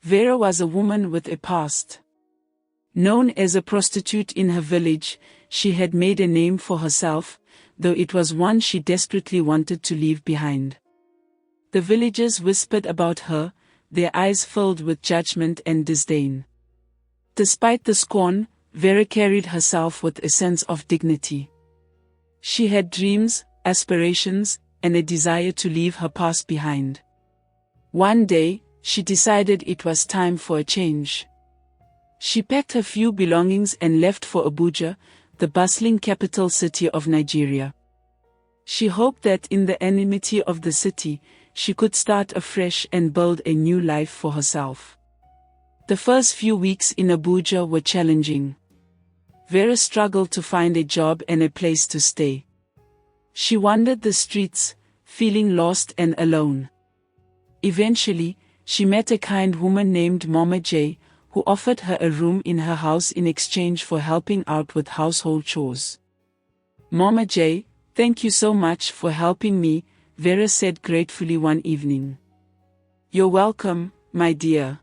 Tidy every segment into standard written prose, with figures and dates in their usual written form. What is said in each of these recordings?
Vera was a woman with a past. Known as a prostitute in her village, she had made a name for herself, though it was one she desperately wanted to leave behind. The villagers whispered about her, their eyes filled with judgment and disdain. Despite the scorn, Vera carried herself with a sense of dignity. She had dreams, aspirations, and a desire to leave her past behind. One day, she decided it was time for a change. She packed her few belongings and left for Abuja, the bustling capital city of Nigeria. She hoped that in the anonymity of the city, she could start afresh and build a new life for herself. The first few weeks in Abuja were challenging. Vera struggled to find a job and a place to stay. She wandered the streets, feeling lost and alone. Eventually, she met a kind woman named Mama J, who offered her a room in her house in exchange for helping out with household chores. "Mama J, thank you so much for helping me," Vera said gratefully one evening. "You're welcome, my dear.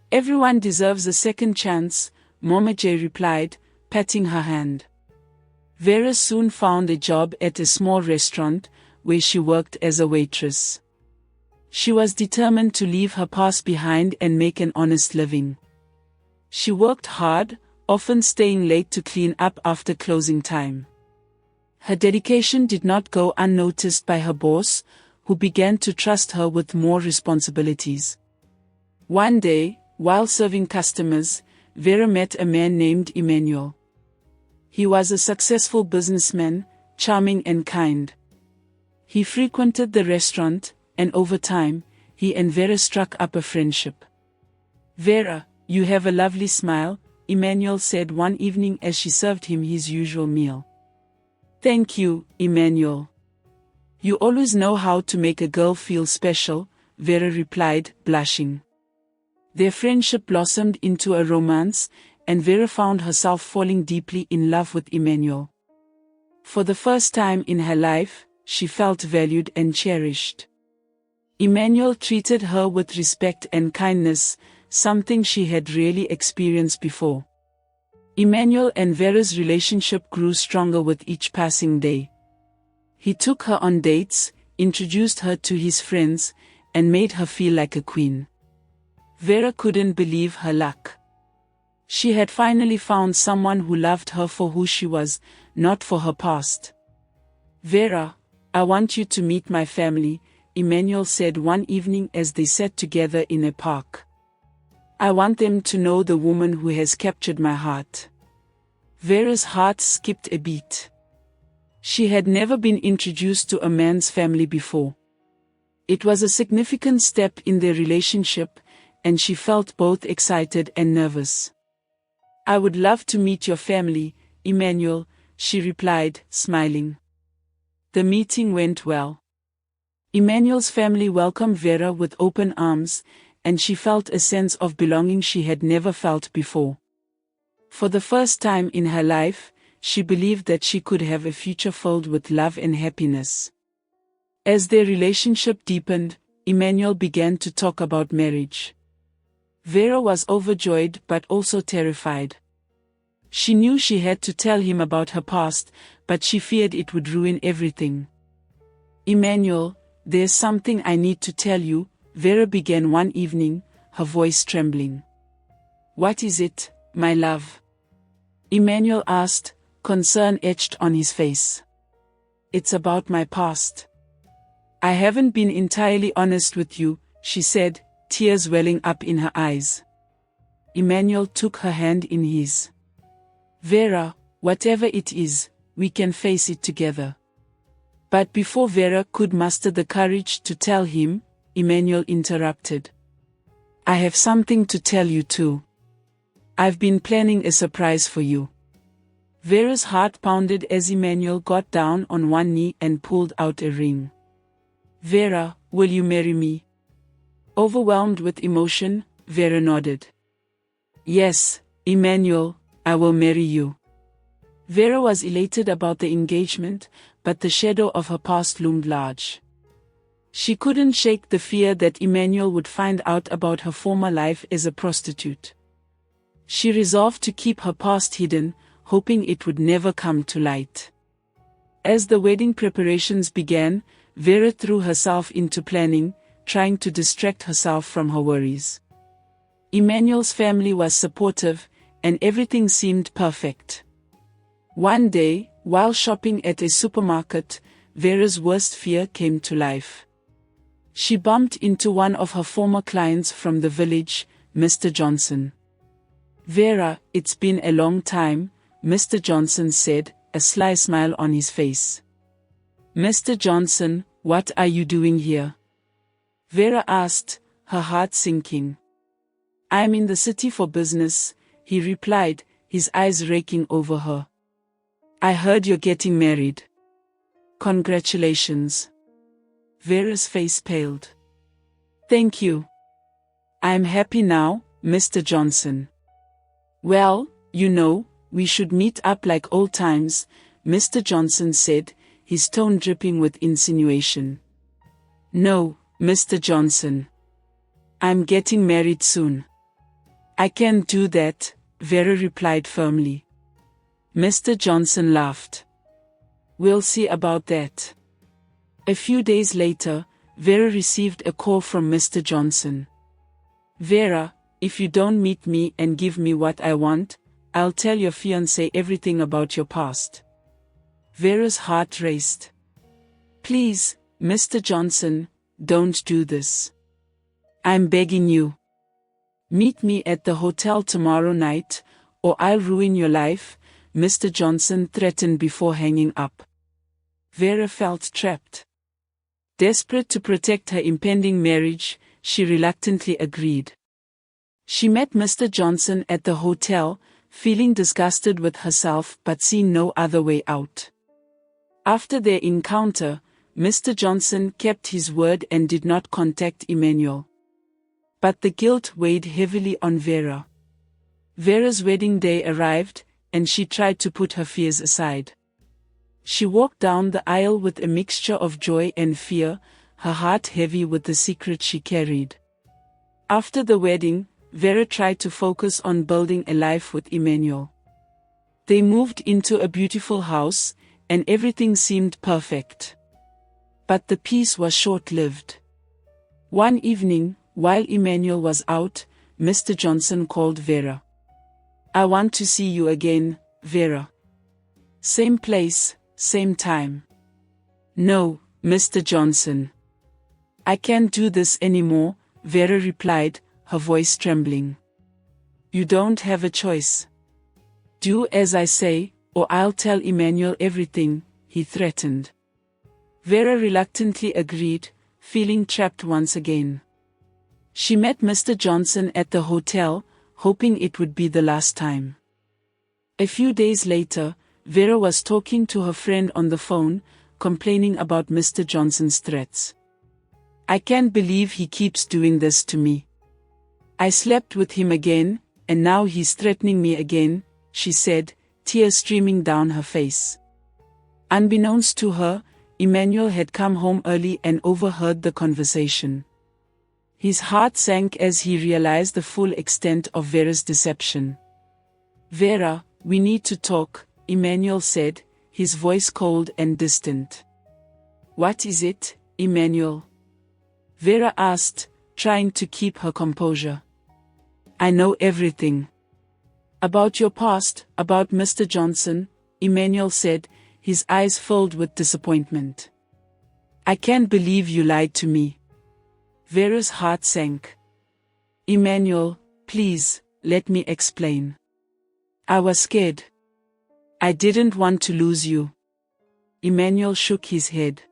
Everyone deserves a second chance," Mama J replied, patting her hand. Vera soon found a job at a small restaurant, where she worked as a waitress. She was determined to leave her past behind and make an honest living. She worked hard, often staying late to clean up after closing time. Her dedication did not go unnoticed by her boss, who began to trust her with more responsibilities. One day, while serving customers, Vera met a man named Emmanuel. He was a successful businessman, charming and kind. He frequented the restaurant, and over time, he and Vera struck up a friendship. "Vera, you have a lovely smile," Emmanuel said one evening as she served him his usual meal. "Thank you, Emmanuel. You always know how to make a girl feel special," Vera replied, blushing. Their friendship blossomed into a romance, and Vera found herself falling deeply in love with Emmanuel. For the first time in her life, she felt valued and cherished. Emmanuel treated her with respect and kindness, something she had rarely experienced before. Emmanuel and Vera's relationship grew stronger with each passing day. He took her on dates, introduced her to his friends, and made her feel like a queen. Vera couldn't believe her luck. She had finally found someone who loved her for who she was, not for her past. "Vera, I want you to meet my family," Emmanuel said one evening as they sat together in a park. "I want them to know the woman who has captured my heart." Vera's heart skipped a beat. She had never been introduced to a man's family before. It was a significant step in their relationship, and she felt both excited and nervous. "I would love to meet your family, Emmanuel," she replied, smiling. The meeting went well. Emmanuel's family welcomed Vera with open arms, and she felt a sense of belonging she had never felt before. For the first time in her life, she believed that she could have a future filled with love and happiness. As their relationship deepened, Emmanuel began to talk about marriage. Vera was overjoyed but also terrified. She knew she had to tell him about her past, but she feared it would ruin everything. "Emmanuel, there's something I need to tell you," Vera began one evening, her voice trembling. "What is it, my love?" Emmanuel asked, concern etched on his face. "It's about my past. I haven't been entirely honest with you," she said, tears welling up in her eyes. Emmanuel took her hand in his. "Vera, whatever it is, we can face it together." But before Vera could muster the courage to tell him, Emmanuel interrupted. "I have something to tell you too. I've been planning a surprise for you." Vera's heart pounded as Emmanuel got down on one knee and pulled out a ring. "Vera, will you marry me?" Overwhelmed with emotion, Vera nodded. "Yes, Emmanuel, I will marry you." Vera was elated about the engagement, but the shadow of her past loomed large. She couldn't shake the fear that Emmanuel would find out about her former life as a prostitute. She resolved to keep her past hidden, hoping it would never come to light. As the wedding preparations began, Vera threw herself into planning, trying to distract herself from her worries. Emmanuel's family was supportive, and everything seemed perfect. One day, while shopping at a supermarket, Vera's worst fear came to life. She bumped into one of her former clients from the village, Mr. Johnson. "Vera, it's been a long time," Mr. Johnson said, a sly smile on his face. "Mr. Johnson, what are you doing here?" Vera asked, her heart sinking. "I'm in the city for business," he replied, his eyes raking over her. "I heard you're getting married." "Congratulations." Vera's face paled. "Thank you. I'm happy now, Mr. Johnson." "Well, you know, we should meet up like old times," Mr. Johnson said, his tone dripping with insinuation. "No, Mr. Johnson. I'm getting married soon." "I can't do that," Vera replied firmly. Mr. Johnson laughed. "We'll see about that." A few days later, Vera received a call from Mr. Johnson. "Vera, if you don't meet me and give me what I want, I'll tell your fiancé everything about your past." Vera's heart raced. "Please, Mr. Johnson, don't do this. I'm begging you. Meet me at the hotel tomorrow night, or I'll ruin your life," Mr. Johnson threatened before hanging up. Vera felt trapped. Desperate to protect her impending marriage, she reluctantly agreed. She met Mr. Johnson at the hotel, feeling disgusted with herself but seeing no other way out. After their encounter, Mr. Johnson kept his word and did not contact Emmanuel. But the guilt weighed heavily on Vera. Vera's wedding day arrived, and she tried to put her fears aside. She walked down the aisle with a mixture of joy and fear, her heart heavy with the secret she carried. After the wedding, Vera tried to focus on building a life with Emmanuel. They moved into a beautiful house, and everything seemed perfect. But the peace was short-lived. One evening, while Emmanuel was out, Mr. Johnson called Vera. "I want to see you again, Vera. Same place, same time." "No, Mr. Johnson. I can't do this anymore," Vera replied, her voice trembling. "You don't have a choice. Do as I say, or I'll tell Emmanuel everything," he threatened. Vera reluctantly agreed, feeling trapped once again. She met Mr. Johnson at the hotel, hoping it would be the last time. A few days later, Vera was talking to her friend on the phone, complaining about Mr. Johnson's threats. "I can't believe he keeps doing this to me. I slept with him again, and now he's threatening me again," she said, tears streaming down her face. Unbeknownst to her, Emmanuel had come home early and overheard the conversation. His heart sank as he realized the full extent of Vera's deception. "Vera, we need to talk," Emmanuel said, his voice cold and distant. "What is it, Emmanuel?" Vera asked, trying to keep her composure. "I know everything. About your past, about Mr. Johnson," Emmanuel said, his eyes filled with disappointment. "I can't believe you lied to me." Vera's heart sank. "Emmanuel, please, let me explain. I was scared. I didn't want to lose you." Emmanuel shook his head.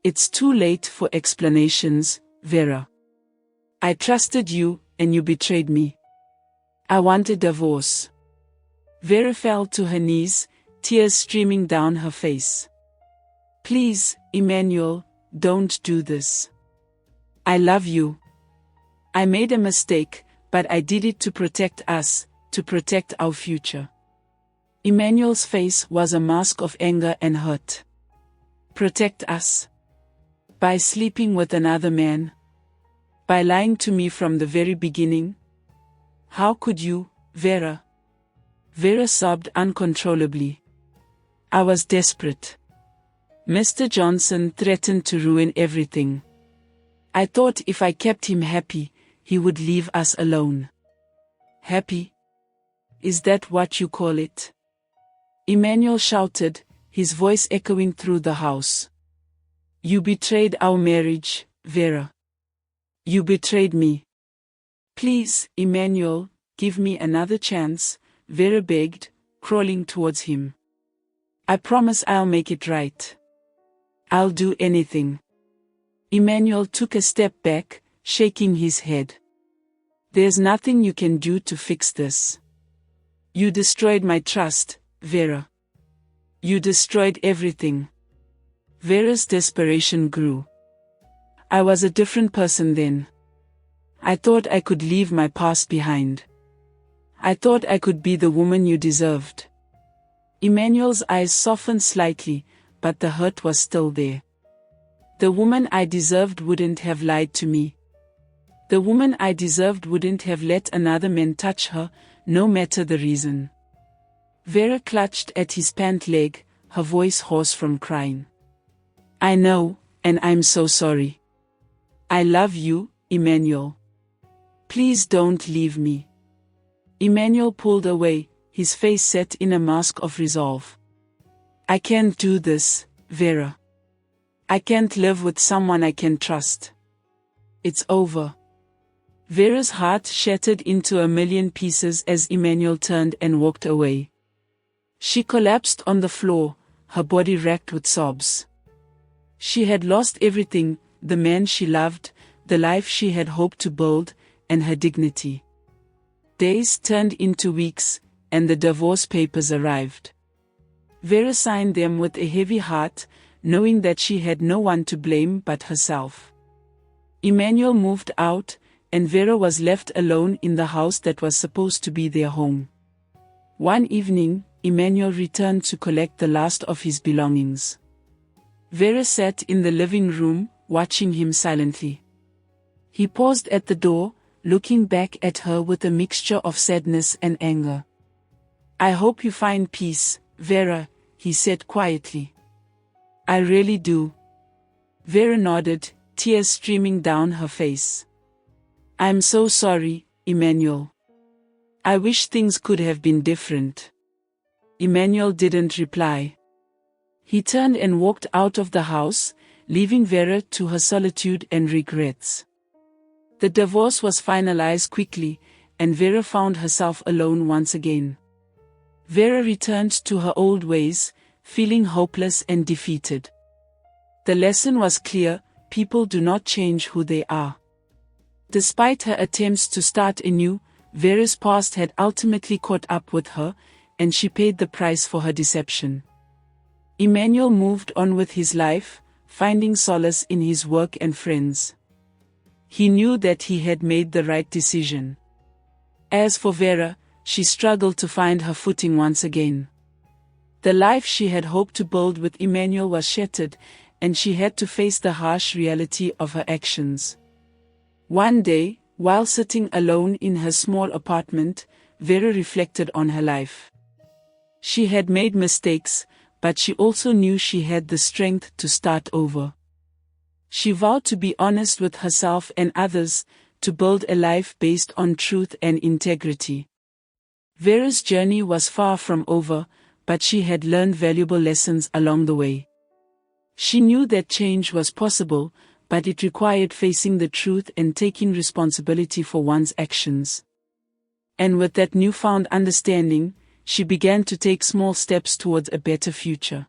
"It's too late for explanations, Vera. I trusted you, and you betrayed me. I want a divorce." Vera fell to her knees, tears streaming down her face. "Please, Emmanuel, don't do this. I love you. I made a mistake, but I did it to protect us, to protect our future." Emmanuel's face was a mask of anger and hurt. "Protect us? By sleeping with another man? By lying to me from the very beginning? How could you, Vera? Vera sobbed uncontrollably. I was desperate. Mr. Johnson threatened to ruin everything. I thought if I kept him happy, he would leave us alone. Happy? Is that what you call it? Emmanuel shouted, his voice echoing through the house. You betrayed our marriage, Vera. You betrayed me. Please, Emmanuel, give me another chance, Vera begged, crawling towards him. I promise I'll make it right. I'll do anything. Emmanuel took a step back, shaking his head. There's nothing you can do to fix this. You destroyed my trust, Vera. You destroyed everything. Vera's desperation grew. I was a different person then. I thought I could leave my past behind. I thought I could be the woman you deserved. Emmanuel's eyes softened slightly, but the hurt was still there. The woman I deserved wouldn't have lied to me. The woman I deserved wouldn't have let another man touch her, no matter the reason. Vera clutched at his pant leg, her voice hoarse from crying. I know, and I'm so sorry. I love you, Emmanuel. Please don't leave me. Emmanuel pulled away, his face set in a mask of resolve. I can't do this, Vera. I can't live with someone I can trust. It's over. Vera's heart shattered into a million pieces as Emmanuel turned and walked away. She collapsed on the floor, her body racked with sobs. She had lost everything, the man she loved, the life she had hoped to build, and her dignity. Days turned into weeks, and the divorce papers arrived. Vera signed them with a heavy heart, knowing that she had no one to blame but herself. Emmanuel moved out, and Vera was left alone in the house that was supposed to be their home. One evening, Emmanuel returned to collect the last of his belongings. Vera sat in the living room, watching him silently. He paused at the door, looking back at her with a mixture of sadness and anger. I hope you find peace, Vera, he said quietly. I really do. Vera nodded, tears streaming down her face. I'm so sorry, Emmanuel. I wish things could have been different. Emmanuel didn't reply. He turned and walked out of the house, leaving Vera to her solitude and regrets. The divorce was finalized quickly, and Vera found herself alone once again. Vera returned to her old ways, feeling hopeless and defeated. The lesson was clear: people do not change who they are. Despite her attempts to start anew, Vera's past had ultimately caught up with her, and she paid the price for her deception. Emmanuel moved on with his life, finding solace in his work and friends. He knew that he had made the right decision. As for Vera, she struggled to find her footing once again. The life she had hoped to build with Emmanuel was shattered, and she had to face the harsh reality of her actions. One day, while sitting alone in her small apartment, Vera reflected on her life. She had made mistakes, but she also knew she had the strength to start over. She vowed to be honest with herself and others, to build a life based on truth and integrity. Vera's journey was far from over, but she had learned valuable lessons along the way. She knew that change was possible, but it required facing the truth and taking responsibility for one's actions. And with that newfound understanding, she began to take small steps towards a better future.